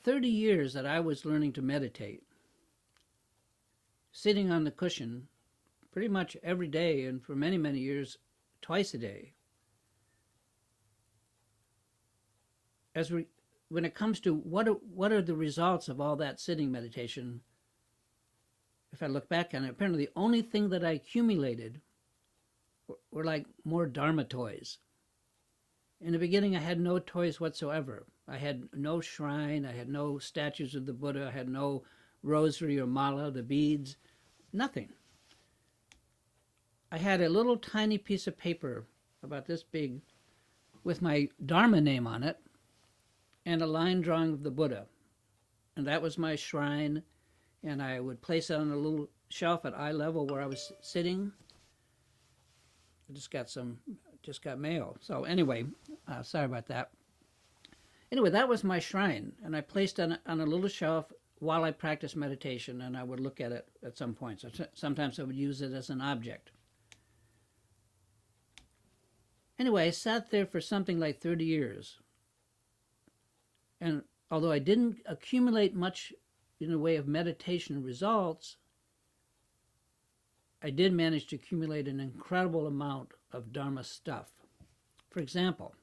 30 years that I was learning to meditate, sitting on the cushion pretty much every day, and for many, many years, twice a day. When it comes to what are the results of all that sitting meditation, if I look back on it, apparently the only thing that I accumulated were like more Dharma toys. In the beginning, I had no toys whatsoever. I had no shrine, I had no statues of the Buddha, I had no rosary or mala, the beads, nothing. I had a little tiny piece of paper about this big with my Dharma name on it and a line drawing of the Buddha. And that was my shrine, and I would place it on a little shelf at eye level where I was sitting. I just got mail. So anyway, sorry about that. Anyway, that was my shrine, and I placed it on a little shelf while I practiced meditation, and I would look at it at some point. So sometimes I would use it as an object. Anyway, I sat there for something like 30 years. And although I didn't accumulate much in the way of meditation results, I did manage to accumulate an incredible amount of Dharma stuff. For example,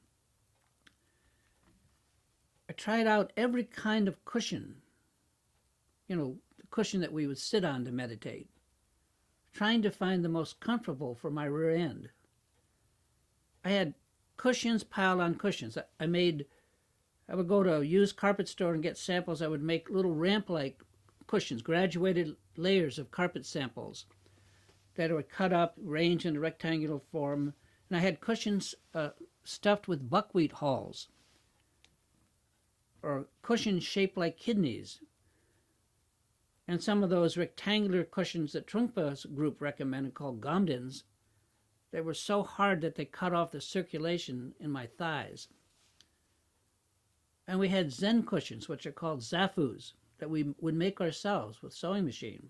I tried out every kind of cushion, the cushion that we would sit on to meditate, trying to find the most comfortable for my rear end. I had cushions piled on cushions. I would go to a used carpet store and get samples. I would make little ramp-like cushions, graduated layers of carpet samples that were cut up, arranged in a rectangular form. And I had cushions stuffed with buckwheat hulls, or cushions shaped like kidneys. And some of those rectangular cushions that Trungpa's group recommended, called gomdins, they were so hard that they cut off the circulation in my thighs. And we had Zen cushions, which are called zafus, that we would make ourselves with sewing machine.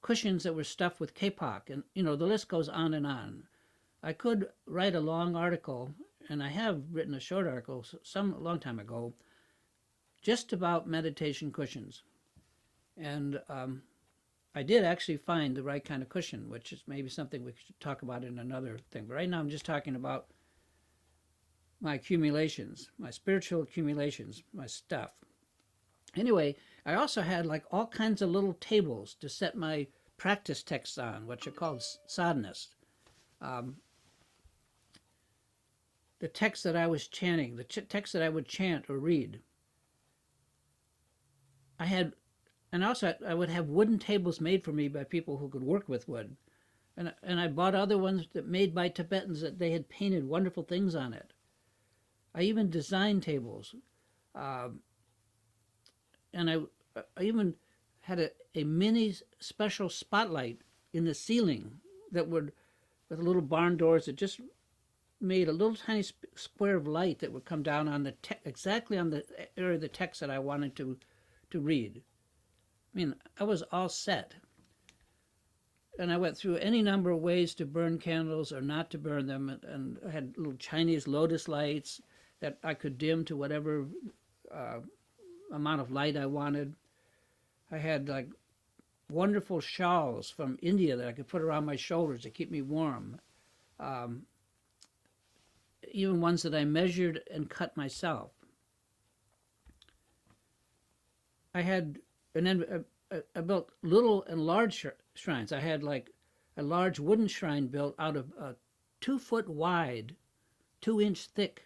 Cushions that were stuffed with kapok, and the list goes on and on. I could write a long article, and I have written a short article a long time ago, just about meditation cushions. And I did actually find the right kind of cushion, which is maybe something we should talk about in another thing. But right now I'm just talking about my accumulations, my spiritual accumulations, my stuff. Anyway, I also had like all kinds of little tables to set my practice texts on, which are called sadhanas. The text that I was chanting, the text that I would chant or read. I would have wooden tables made for me by people who could work with wood. And I bought other ones that made by Tibetans that they had painted wonderful things on it. I even designed tables. And I even had a mini special spotlight in the ceiling that would, with little barn doors that just made a little tiny square of light that would come down on exactly on the area of the text that I wanted to read. I mean, I was all set. And I went through any number of ways to burn candles or not to burn them. And I had little Chinese lotus lights that I could dim to whatever amount of light I wanted. I had like wonderful shawls from India that I could put around my shoulders to keep me warm. Even ones that I measured and cut myself. And then I built little and large shrines. I had like a large wooden shrine built out of a 2-foot wide, 2-inch thick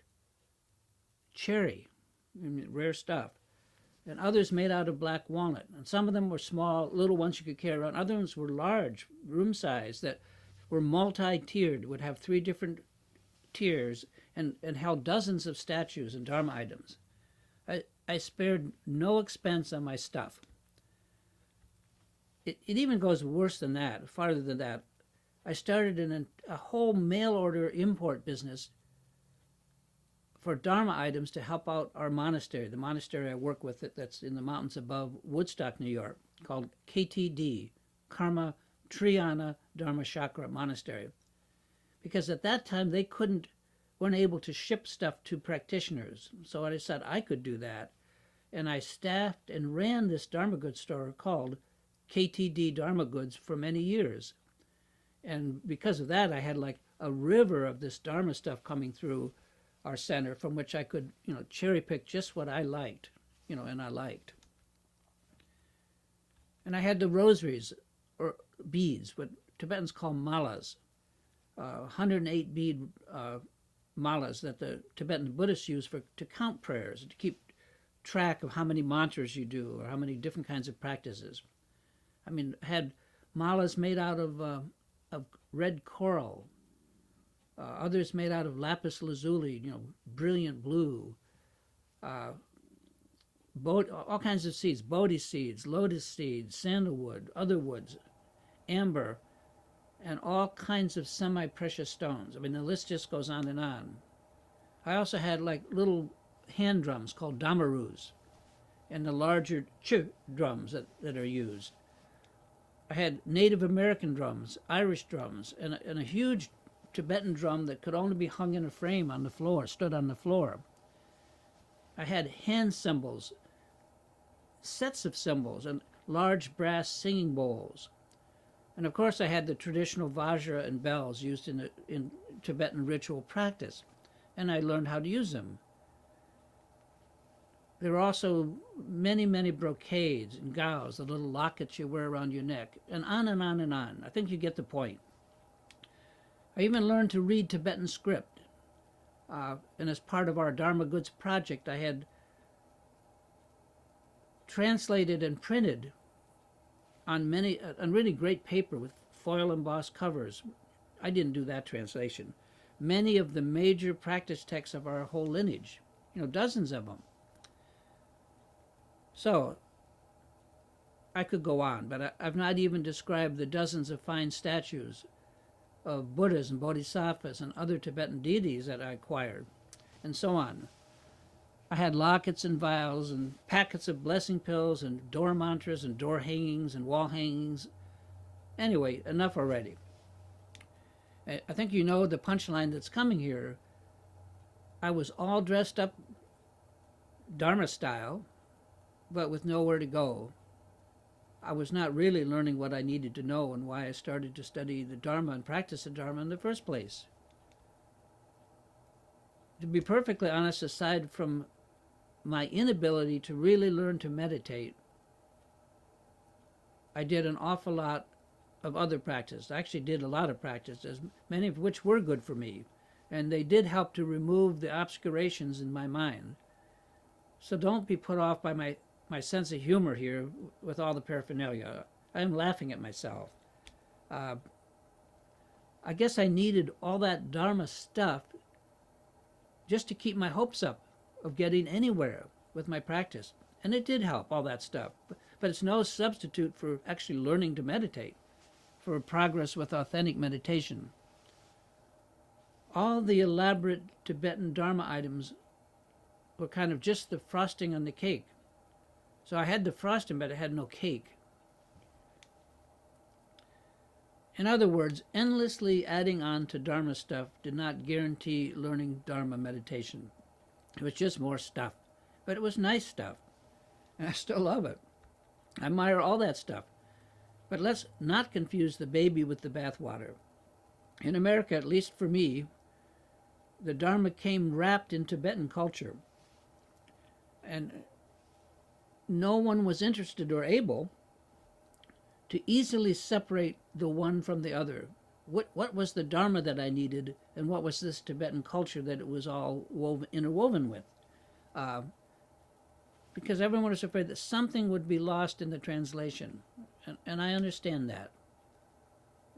cherry, rare stuff, and others made out of black walnut. And some of them were small, little ones you could carry around. Other ones were large, room size, that were multi-tiered, would have 3 different tiers, and held dozens of statues and Dharma items. I spared no expense on my stuff. It even goes worse than that, farther than that. I started a whole mail order import business for Dharma items to help out our monastery, the monastery I work with that's in the mountains above Woodstock, New York, called KTD, Karma Triyana Dharma Chakra Monastery. Because at that time they weren't able to ship stuff to practitioners. So I decided I could do that. And I staffed and ran this Dharma goods store called KTD Dharma Goods for many years. And because of that, I had like a river of this Dharma stuff coming through our center from which I could, cherry pick just what I liked, and I liked. And I had the rosaries, or beads, what Tibetans call malas, 108 bead malas that the Tibetan Buddhists use to count prayers, to keep track of how many mantras you do or how many different kinds of practices. I mean, had malas made out of red coral, others made out of lapis lazuli, brilliant blue, all kinds of seeds, bodhi seeds, lotus seeds, sandalwood, other woods, amber, and all kinds of semi-precious stones. I mean, the list just goes on and on. I also had like little hand drums called damarus, and the larger drums that are used. I had Native American drums, Irish drums, and a huge Tibetan drum that could only be hung in a frame on the floor, stood on the floor. I had hand cymbals, sets of cymbals, and large brass singing bowls. And of course I had the traditional vajra and bells used in Tibetan ritual practice, and I learned how to use them. There were also many, many brocades and gauze, the little lockets you wear around your neck, and on and on and on. I think you get the point. I even learned to read Tibetan script. And as part of our Dharma Goods project, I had translated and printed on really great paper with foil embossed covers. I didn't do that translation. Many of the major practice texts of our whole lineage, dozens of them. So, I could go on, but I've not even described the dozens of fine statues of Buddhas and Bodhisattvas and other Tibetan deities that I acquired, and so on. I had lockets and vials and packets of blessing pills and door mantras and door hangings and wall hangings. Anyway, enough already. I think you know the punchline that's coming here. I was all dressed up Dharma style, but with nowhere to go. I was not really learning what I needed to know and why I started to study the Dharma and practice the Dharma in the first place. To be perfectly honest, aside from my inability to really learn to meditate, I did an awful lot of other practice. I actually did a lot of practices, many of which were good for me, and they did help to remove the obscurations in my mind. So don't be put off by my sense of humor here with all the paraphernalia. I'm laughing at myself. I guess I needed all that Dharma stuff just to keep my hopes up of getting anywhere with my practice. And it did help, all that stuff. But it's no substitute for actually learning to meditate, for progress with authentic meditation. All the elaborate Tibetan Dharma items were kind of just the frosting on the cake. So I had the frosting, but I had no cake. In other words, endlessly adding on to Dharma stuff did not guarantee learning Dharma meditation. It was just more stuff. But it was nice stuff. And I still love it. I admire all that stuff. But let's not confuse the baby with the bathwater. In America, at least for me, the Dharma came wrapped in Tibetan culture. And no one was interested or able to easily separate the one from the other. What was the Dharma that I needed, and what was this Tibetan culture that it was all interwoven with? Because everyone was afraid that something would be lost in the translation, and I understand that.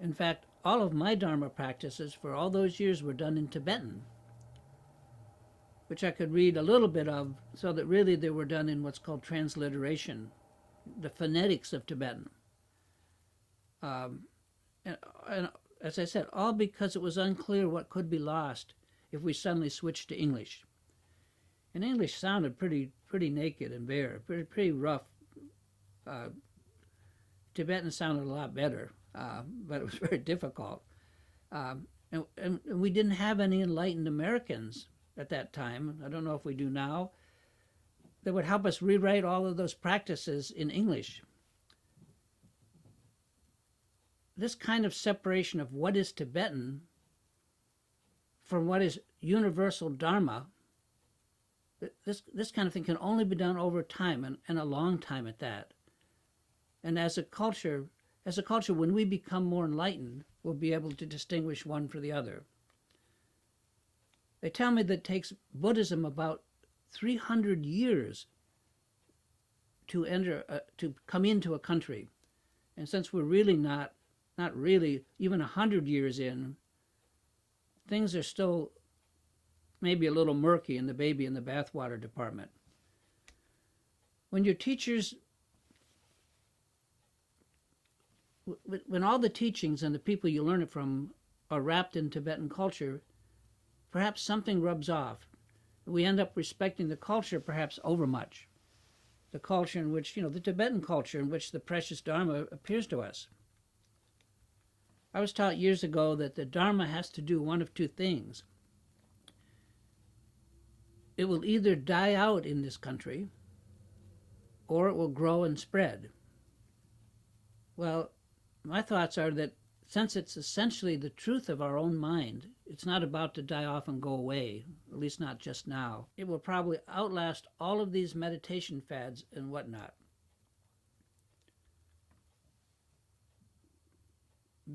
In fact, all of my Dharma practices for all those years were done in Tibetan, which I could read a little bit of, so that really they were done in what's called transliteration, the phonetics of Tibetan. And as I said, all because it was unclear what could be lost if we suddenly switched to English. And English sounded pretty naked and bare, pretty rough. Tibetan sounded a lot better, but it was very difficult. And we didn't have any enlightened Americans at that time. I don't know if we do now. that would help us rewrite all of those practices in English. This kind of separation of what is Tibetan from what is universal Dharma, this kind of thing can only be done over time, and a long time at that. And as a culture, when we become more enlightened, we'll be able to distinguish one from the other. They tell me that it takes Buddhism about 300 years to come into a country. And since we're really not really even 100 years in, things are still maybe a little murky in the baby in the bathwater department. When your teachers, when all the teachings and the people you learn it from are wrapped in Tibetan culture, perhaps something rubs off. We end up respecting the culture perhaps overmuch. The culture in which, the Tibetan culture in which the precious Dharma appears to us. I was taught years ago that the Dharma has to do one of two things. It will either die out in this country, or it will grow and spread. Well, my thoughts are that since it's essentially the truth of our own mind, it's not about to die off and go away, at least not just now. It will probably outlast all of these meditation fads and whatnot.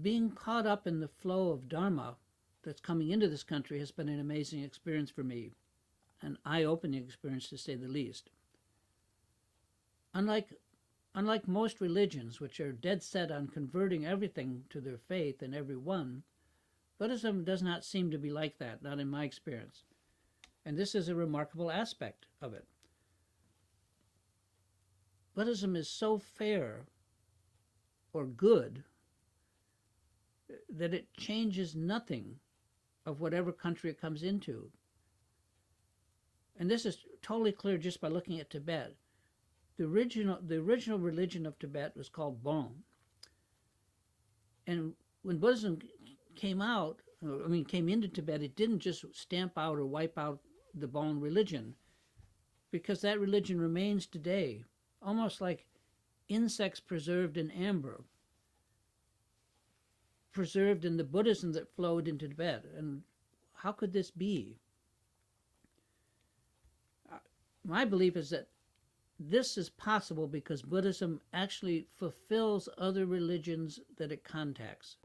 Being caught up in the flow of Dharma that's coming into this country has been an amazing experience for me, an eye-opening experience to say the least. Unlike most religions, which are dead set on converting everything to their faith and everyone, Buddhism does not seem to be like that, not in my experience. And this is a remarkable aspect of it. Buddhism is so fair or good that it changes nothing of whatever country it comes into. And this is totally clear just by looking at Tibet. The original religion of Tibet was called Bon. And when Buddhism came into Tibet, it didn't just stamp out or wipe out the Bon religion, because that religion remains today, almost like insects preserved in amber, preserved in the Buddhism that flowed into Tibet. And how could this be? My belief is that this is possible because Buddhism actually fulfills other religions that it contacts.